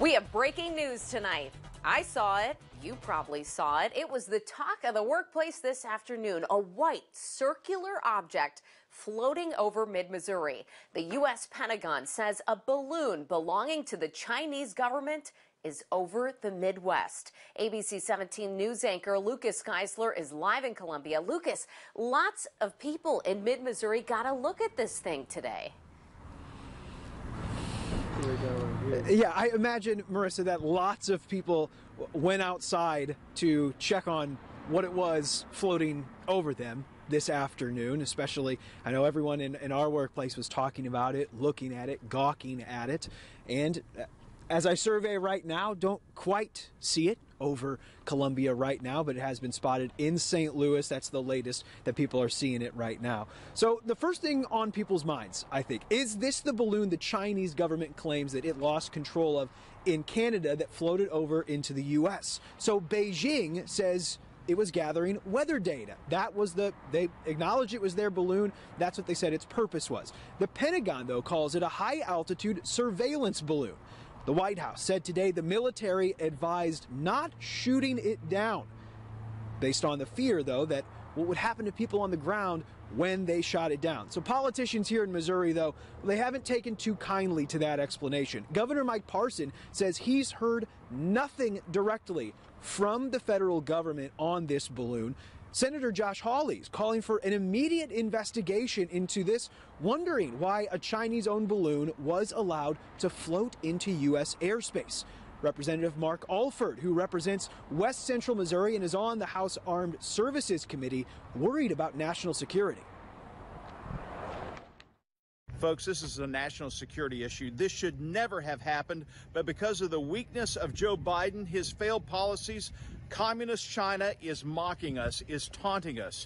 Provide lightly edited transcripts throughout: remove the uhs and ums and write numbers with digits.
We have breaking news tonight. I saw it. You probably saw it. It was the talk of the workplace this afternoon. A white circular object floating over mid-Missouri. The U.S. Pentagon says a balloon belonging to the Chinese government is over the Midwest. ABC 17 news anchor Lucas Geisler is live in Columbia. Lucas, lots of people in mid-Missouri got a look at this thing today. Yeah, I imagine, Marissa, that lots of people went outside to check on what it was floating over them this afternoon, especially. I know everyone in our workplace was talking about it, looking at it, gawking at it, and as I survey right now, don't quite see it over Columbia right now, but it has been spotted in St. Louis. That's the latest that people are seeing it right now. So the first thing on people's minds, I think, is this the balloon the Chinese government claims that it lost control of in Canada that floated over into the U.S.? So Beijing says it was gathering weather data. They acknowledged it was their balloon. That's what they said its purpose was. The Pentagon, though, calls it a high-altitude surveillance balloon. The White House said today the military advised not shooting it down, based on the fear, though, that what would happen to people on the ground when they shot it down. So politicians here in Missouri, though, they haven't taken too kindly to that explanation. Governor Mike Parson says he's heard nothing directly from the federal government on this balloon. Senator Josh Hawley is calling for an immediate investigation into this, wondering why a Chinese-owned balloon was allowed to float into U.S. airspace. Representative Mark Alford, who represents West Central Missouri and is on the House Armed Services Committee, worried about national security. Folks, this is a national security issue. This should never have happened, but because of the weakness of Joe Biden, his failed policies, communist China is mocking us, is taunting us.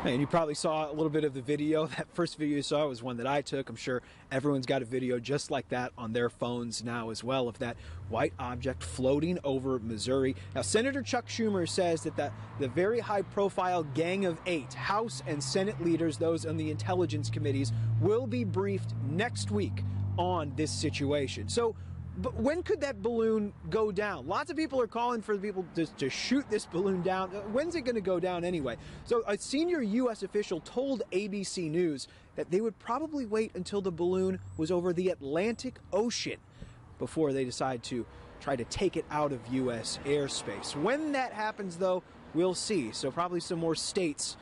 And you probably saw a little bit of the video. That first video you saw was one that I took. I'm sure everyone's got a video just like that on their phones now as well, of that white object floating over Missouri. Now, Senator Chuck Schumer says that the very high-profile Gang of Eight, House and Senate leaders, those on the intelligence committees, will be briefed next week on this situation. So, but when could that balloon go down? Lots of people are calling for people to shoot this balloon down. When's it going to go down anyway? So a senior U.S. official told ABC News that they would probably wait until the balloon was over the Atlantic Ocean before they decide to try to take it out of U.S. airspace. When that happens, though, we'll see. So probably some more states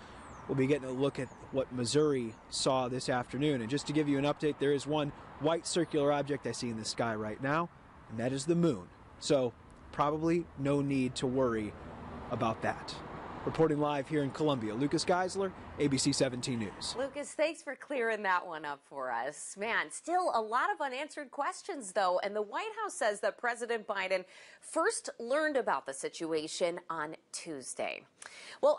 will be getting a look at what Missouri saw this afternoon. And just to give you an update, there is one white circular object I see in the sky right now, and that is the moon. So probably no need to worry about that. Reporting live here in Columbia, Lucas Geisler, ABC 17 News. Lucas, thanks for clearing that one up for us. Man, still a lot of unanswered questions, though, and the White House says that President Biden first learned about the situation on Tuesday. Well,